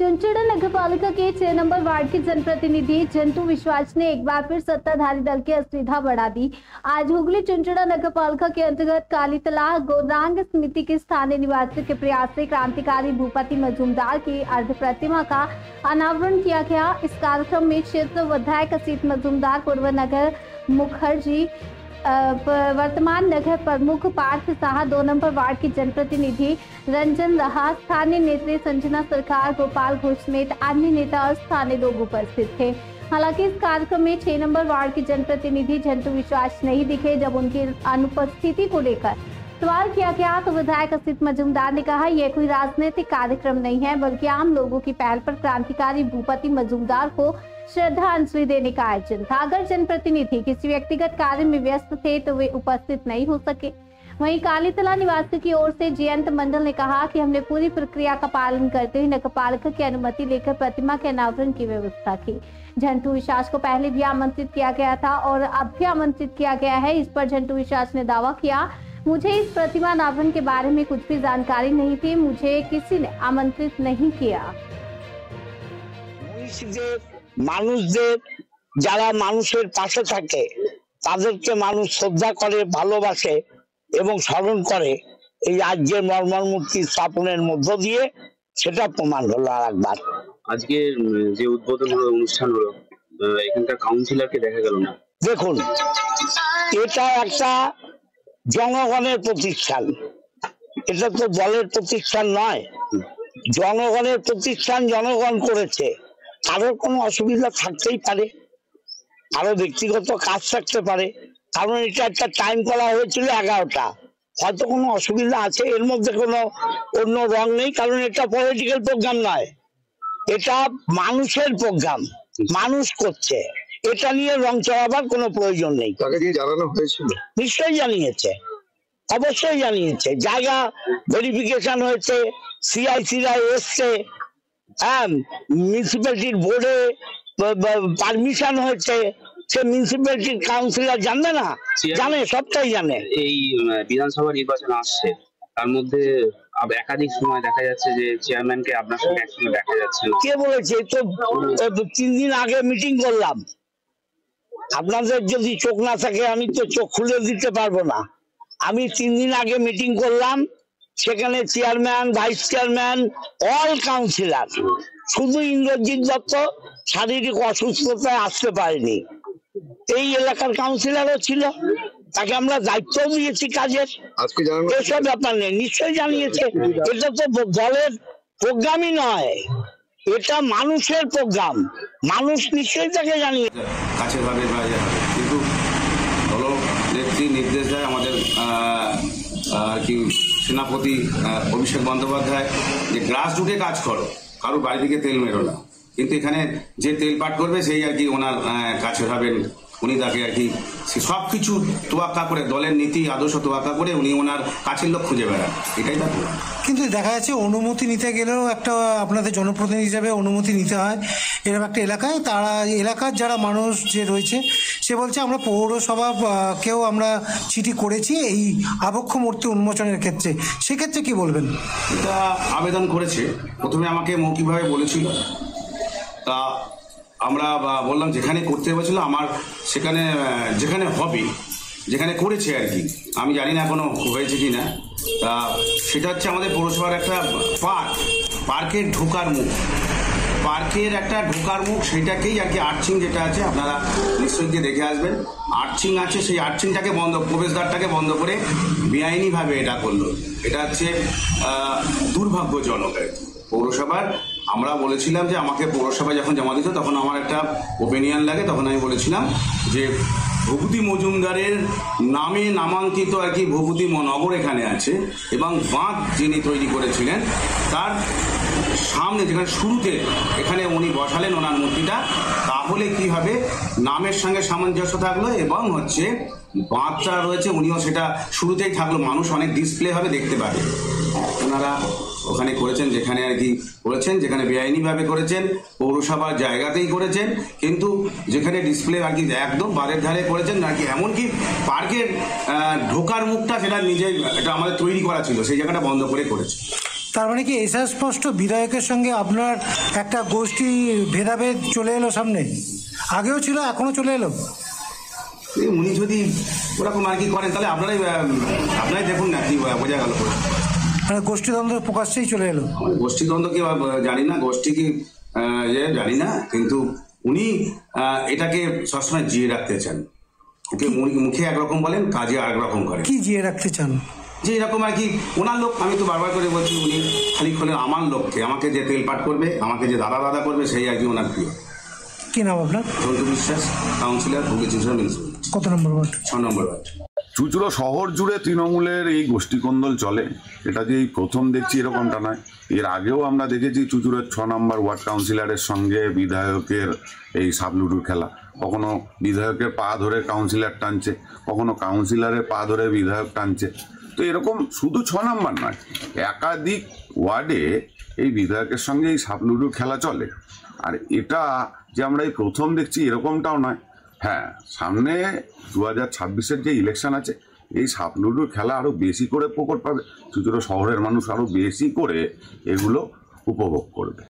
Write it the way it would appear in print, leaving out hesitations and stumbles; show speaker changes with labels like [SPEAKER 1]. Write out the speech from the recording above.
[SPEAKER 1] चुनचुड़ा नगरपालिका के 6 number ward के जनप्रतिनिधि जंतु विश्वास ने एक बार फिर सत्ताधारी दल की असुविधा बढ़ा दी। आज हुगली चुनचुड़ा नगरपालिका के अंतर्गत कालीतला गौरांग समिति के स्थानीय निवासियों के प्रयास से क्रांतिकारी भूपति मजूमदार की अर्ध प्रतिमा का अनावरण किया गया। इस कार्यक्रम में क्षेत्र विधायक असीत मजूमदार, पूर्व नगर मुखर्जी, वर्तमान नगर प्रमुख पार्थ साहा, 2 नंबर वार्ड की जनप्रतिनिधि रंजन रहा, स्थानीय नेत्री संजना सरकार, गोपाल घोष समेत अन्य नेता और स्थानीय लोग उपस्थित थे। हालांकि इस कार्यक्रम में 6 नंबर वार्ड की जनप्रतिनिधि जंतु विश्वास नहीं दिखे। जब उनकी अनुपस्थिति को लेकर सवाल किया गया तो विधायक असीत मजूमदार ने कहा, यह कोई राजनीतिक कार्यक्रम नहीं है, बल्कि आम लोगों की पहल पर क्रांतिकारी भूपति मजूमदार को श्रद्धांजलि देने का आयोजन था। अगर जनप्रतिनिधि किसी व्यक्तिगत कार्य में व्यस्त थे तो वे उपस्थित नहीं हो सके। वहीं कालीतला निवासियों की ओर से जयंत मंडल ने कहा कि हमने पूरी प्रक्रिया का पालन करते हुए नगरपालिका की अनुमति लेकर प्रतिमा के अनावरण की व्यवस्था की। जंतु विश्वास को पहले भी आमंत्रित किया गया था और अब भी आमंत्रित किया गया है। इस पर जंतु विश्वास ने दावा किया, मुझे इस प्रतिमा अनावरण के बारे में कुछ भी जानकारी नहीं थी, मुझे किसी ने आमंत्रित नहीं किया।
[SPEAKER 2] মানুষদের যারা মানুষের পাশে থাকে তাদেরকে মানুষ শ্রদ্ধা করে, ভালোবাসে এবং স্মরণ করে। এই রাজ্যের মর্মর মূর্তি স্থাপনের মধ্য দিয়ে সেটা প্রমাণ হলো আর একবার।
[SPEAKER 3] আজকে যে উদ্বোধন হলো, অনুষ্ঠান হলো, এখানকার কাউন্সিলরকে দেখা গেল না।
[SPEAKER 2] দেখুন, এটা একটা জনগণের প্রতিষ্ঠান, এটা তো দলের প্রতিষ্ঠান নয়। জনগণের প্রতিষ্ঠান জনগণ করেছে। কারোর কোনো অসুবিধা থাকতেই পারে, কারো ব্যক্তিগত কাজ থাকতে পারে, কারণ এটা একটা টাইম করা হয়েছিল 11টা, হয়তো কোনো অসুবিধা আছে, এর মধ্যে কোনো অন্য রং নেই, কারণ এটা পলিটিক্যাল প্রোগ্রাম নয়, এটা মানুষের প্রোগ্রাম, মানুষ করছে, এটা নিয়ে রং চড়াবার কোনো প্রয়োজন নেই।
[SPEAKER 4] তাকে দিয়ে জানানো হয়েছিল?
[SPEAKER 2] নিশ্চয়ই জানিয়েছে, অবশ্যই জানিয়েছে, জায়গা ভেরিফিকেশন হয়েছে, সিআইসিরা এসছে, হ্যাঁ, মিউনিসিপ্যালিটির বোর্ডে পারমিশন হয়েছে, সে মিউনিসিপ্যালিটির কাউন্সিলর জানবে না? জানে, সবটাই জানে।
[SPEAKER 3] এই বিধানসভা নির্বাচন আসছে, তার মধ্যে একাধিক সময় দেখা যাচ্ছে যে চেয়ারম্যানকে আপনার সঙ্গে একসঙ্গে দেখা যাচ্ছে।
[SPEAKER 2] কে বলেছে? তো 3 দিন আগে মিটিং করলাম। আপনাদের যদি চোখ না থাকে আমি তো চোখ খুলে দিতে পারবো না। আমি 3 দিন আগে মিটিং করলাম, সেখানে chairman, vice chairman, all councillor, শুধু ইন্দ্রজিৎ দত্ত শারীরিক অসুস্থতায় আসতে পারেনি। এই এলাকার কাউন্সিলরও ছিল, তাকে আমরা দায়িত্ব দিয়েছি কাজের। এসব ব্যাপার নেই, নিশ্চয়ই জানিয়েছে। এটা তো দলের প্রোগ্রামই নয়, এটা মানুষের প্রোগ্রাম, মানুষ নিশ্চয়ই তাকে জানিয়েছে।
[SPEAKER 5] কাছের ভাবে কিন্তু দলনেত্রী নির্দেশ দেয় আমাদের কি সেনাপতি অভিষেক বন্দ্যোপাধ্যায় যে গ্রাস রুটে কাজ করো, কারো বাড়ি থেকে তেল মেরো না। কিন্তু এখানে যে তেল পাট করবে সেই আর কি ওনার কাছে হবেন, উনি তাকে আর কি সবকিছু তোয়াক্কা করে, দলের নীতি আদর্শ তোয়াক্কা করে উনি ওনার কাছের লোক খুঁজে বেড়ান, এটাই ব্যাপার।
[SPEAKER 6] কিন্তু দেখা যাচ্ছে অনুমতি নিতে গেলেও একটা আপনাদের জনপ্রতিনিধি হিসাবে অনুমতি নিতে হয় এরকম একটা এলাকায়। তারা এলাকার যারা মানুষ যে রয়েছে সে বলছে আমরা পৌরসভাকেও আমরা চিঠি করেছি এই আবক্ষ মূর্তি উন্মোচনের ক্ষেত্রে, সেক্ষেত্রে কি বলবেন?
[SPEAKER 5] এটা আবেদন করেছে, প্রথমে আমাকে মৌখিকভাবে বলেছিল, তা আমরা বললাম যেখানে করতে হয়েছিল আমার সেখানে যেখানে হবে, যেখানে করেছে আর কি, আমি জানি না এখনো হয়েছে কি না। তা সেটা হচ্ছে আমাদের পৌরসভার একটা পার্কের ঢোকার মুখ, পার্কের একটা ঢোকার মুখ, সেটাকেই আর কি আর্চিং যেটা আছে, আপনারা নিশ্চয়ই গিয়ে দেখে আসবেন, আর্চিং আছে, সেই আর্চিংটাকে বন্ধ, প্রবেশদ্বারটাকে বন্ধ করে বেআইনিভাবে এটা করলো। এটা হচ্ছে দুর্ভাগ্যজনক। পৌরসভার আমরা বলেছিলাম যে আমাকে পৌরসভায় যখন জমা দিত তখন আমার একটা ওপিনিয়ন লাগে, তখন আমি বলেছিলাম যে ভূপতি মজুমদারের নামে নামাঙ্কিত আর কি ভূপতি নগর এখানে আছে, এবং বাঁধ যিনি তৈরি করেছিলেন তার সামনে যেখানে শুরুতে এখানে উনি বসালেন ওনার মূর্তিটা, তাহলে কি হবে, নামের সঙ্গে সামঞ্জস্য থাকলো এবং হচ্ছে বাঁধটা রয়েছে উনিও সেটা শুরুতেই থাকলো, মানুষ অনেক ডিসপ্লে হবে, দেখতে পাবে। ওনারা ওখানে করেছেন যেখানে আর কি করেছেন, যেখানে বেআইনিভাবে করেছেন, পৌরসভার জায়গাতেই করেছেন, কিন্তু যেখানে ডিসপ্লে আর কি একদম বাঁধের ধারে করেছেন আর কি, এমনকি পার্কের ঢোকার মুখটা সেটা নিজেই এটা আমাদের তৈরি করা ছিল, সেই জায়গাটা বন্ধ করে করেছে।
[SPEAKER 6] তার মানে কি এসা স্পষ্ট বিধায়কের সঙ্গে আপনার একটা গোষ্ঠী ভেদাভেদ চলে এলো সামনে? আগেও ছিল, এখনো চলে এলো?
[SPEAKER 5] উনি যদি ওরকম আর কি করেন তাহলে আপনারাই দেখুন না, কি বোঝা গেল।
[SPEAKER 6] মানে গোষ্ঠীদ্বন্দ্ব প্রকাশ্যেই চলে এলো?
[SPEAKER 5] গোষ্ঠীদ্বন্দ্ব কি জানি না, গোষ্ঠী কি জানি না, কিন্তু উনি এটাকে সবসময় জিয়ে রাখতে চান। মুখে একরকম বলেন, কাজে আরেক রকম করেন।
[SPEAKER 6] কি জিয়ে রাখতে চান? যে
[SPEAKER 5] এরকম আর কি ওনার লোক, আমি তো বারবার করে বলছি, উনি খালি খোলেন আমার লোককে, আমাকে যে তেলপাট করবে, আমাকে যে দাদা করবে, সেই আর কি ওনার প্রিয়।
[SPEAKER 6] কি নাম আপনার?
[SPEAKER 5] জন্তু বিশ্বাস, কাউন্সিলর, হুগলি চুঁচুড়া মিউনিসিপ্যালিটি।
[SPEAKER 6] কত নম্বর ওয়ার্ড?
[SPEAKER 5] 6 নম্বর ওয়ার্ড।
[SPEAKER 4] চুঁচুড়া শহর জুড়ে তৃণমূলের এই গোষ্ঠীকন্দল চলে, এটা যে এই প্রথম দেখছি এরকমটা নয়। এর আগেও আমরা দেখেছি চুঁচুড়ার 6 নম্বর ওয়ার্ড কাউন্সিলরের সঙ্গে বিধায়কের এই সাবলুডুর খেলা। কখনো বিধায়কের পা ধরে কাউন্সিলর টানছে, কখনো কাউন্সিলরের পা ধরে বিধায়ক টানছে। তো এরকম শুধু 6 নম্বর নয়, একাধিক ওয়ার্ডে এই বিধায়কের সঙ্গে এই সাবলুডুর খেলা চলে। আর এটা যে আমরা এই প্রথম দেখছি এরকমটাও নয়। হ্যাঁ, সামনে 2026-এর যে ইলেকশন আছে, এই সাপলুডুর খেলা আরও বেশি করে প্রকট পাবে। চুঁচুড়া শহরের মানুষ আরও বেশি করে এগুলো উপভোগ করবে।